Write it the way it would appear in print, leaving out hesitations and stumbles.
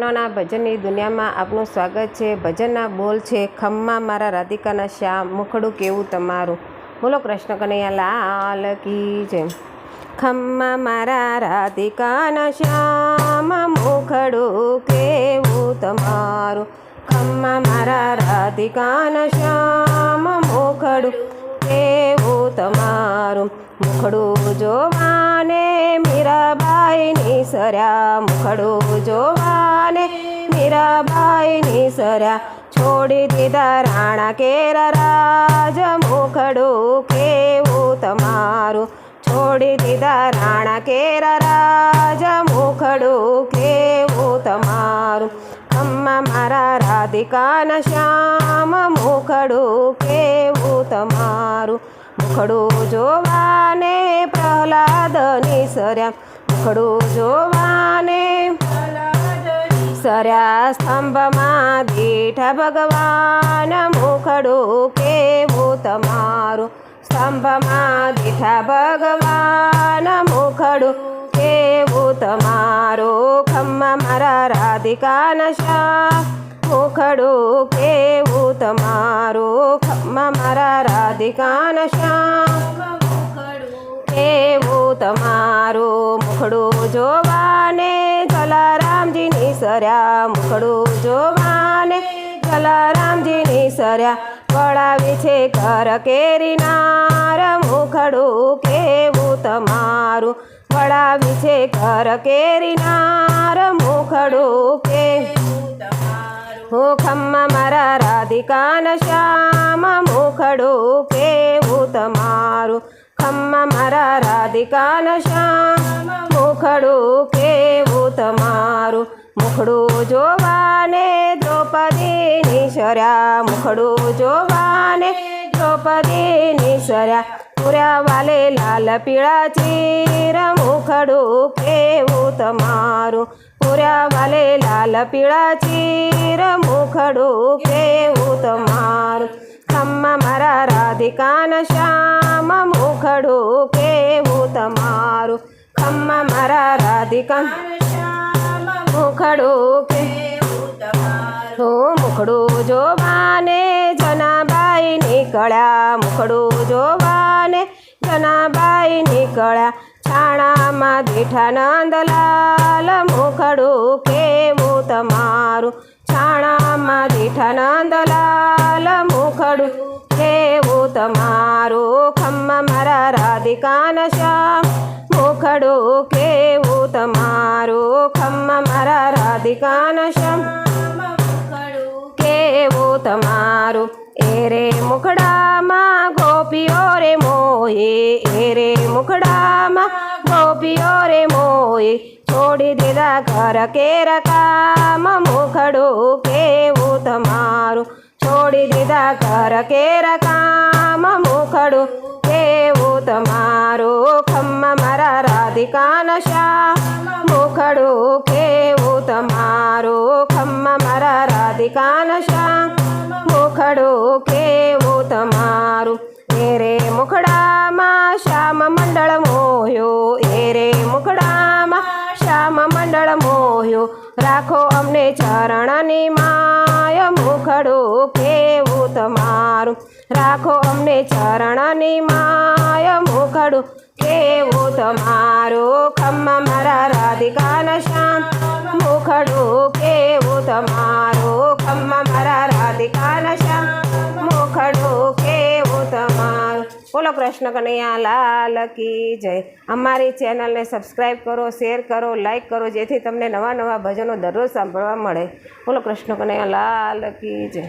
બહેનોના ભજનની દુનિયામાં આપનું સ્વાગત છે। ભજનના બોલ છે, ખમ્મા મારા રાધિકાના શ્યામ, મુખડું કેવું તમારું। બોલો કૃષ્ણ કનૈયા લાલ કી જય। ખમ્મા મારા રાધિકાના શ્યામ, મુખડું કેવું તમારું। ખમ્મા મારા રાધિકાના શ્યામ, મુખડું કેવું તમારું। મુખડું જોવાને મીરાબાઈની સરયા, મુખડું જોવાને મીરાબાઈની સરયા। છોડી દીધા રાણા કેરા રાજ, મુખડું કેવું તમારું। છોડી દીધા રાણા કેરા રાજ, મુખડું કેવું તમારું। ખમ્મા મારા રાધિકાના શ્યામ, મુખડું કેવું તમારું। મુખડું જોવાને પ્રહલાદની સરયા, મુખડું જોવાને સરયા। સ્તંભમાં દીઠા ભગવાન, મુખડું કેવું તમારું। સ્તંભમાં દીઠા ભગવાન, મુખડું કેવું તમારું। ખમ્મા મારા રાધિકાના શ્યામ, મુખડું કેવું તમારું। ખમ્મા મારા રાધિકાના શ્યામ, કેવું તમારું। મુખડું જોવાને જલારામજીની સરયા, મુખડું જોવાને જલારામજીની સરયા। વળાવી છે ઘર કેરીનાર, મુખડું કેવું તમારું। વળાવી છે ઘર કેરીનાર, મુખડું કેવું તમારું। ખમ્મા મારા રાધિકાના શ્યામ, મુખડું કેવું તમારું। ખમ્મા મારા રાધિકાના શ્યામ, મુખડું કેવું તમારું। મુખડું જોવાને દ્રૌપદીની સરયા, મુખડું જોવાને દ્રૌપદીની સરયા। પૂર્યા વાલે લાલ પીળા ચીર, મુખડું કેવું તમારું। પૂર્યા વાલે લાલ પીળા ચીર, મુખડું કેવું તમારું। ખમ્મા મારા રાધિકાના શ્યામ, મુખડું કેવું તમારું। ખમ્મા મારા રાધિકાના શ્યામ, મુખડું કેવું તમારું। મુખડું જોવાને જનાબાઈ નીકળ્યા, મુખડું જોવાને જનાબાઈ નીકળ્યા। છાણામાં દીઠા નંદલાલ, મુખડું કેવું તમારું। છાણામાં દીઠા નંદલાલ, મુખડું કેવું તમારું। ખમ્મા મારા રાધિકાના શ્યામ, મુખડું કેવું તમારું। ખમ્મા મારા રાધિકાના શ્યામ, કેવું તમારું। એરે મુખડામાં ગોપીઓ રે મોહી, એરે મુખડામાં ગોપીઓ રે મોહી। છોડી દીધા ઘર કેરા કામ, મુખડું કેવું તમારું। છોડી દીધા ઘર કેરા કામ, મુખડું કેવું તમારું। ખમ્મા મારા રાધિકાના શ્યામ, મુખડું કેવું તમારું। ખમ્મા મારા રાધિકાના શ્યામ, મુખડું કેવું તમારું। એરે મુખડામાં શ્યામ મંડળ મોહ્યો, એરે મુખડામાં શ્યામ મંડળ મોહ્યો। રાખો અમને ચરણની માય, મુખડું કેવું તમારું। રાખો અમને ચરણની માય, મુખડું કેવું તમારું। ખમ્મા મારા રાધિકાના શ્યામ, મુખડું કેવું તમારું। ખમ્મા મારા રાધિકાના શ્યામ, મુખડું કેવું તમારું। બોલો કૃષ્ણ કનૈયા લાલ કી જય। અમારી ચેનલને સબસ્ક્રાઈબ કરો, શેર કરો, લાઈક કરો, જેથી તમને નવા નવા ભજનો દરરોજ સાંભળવા મળે। બોલો કૃષ્ણ કનૈયા લાલ કી જય।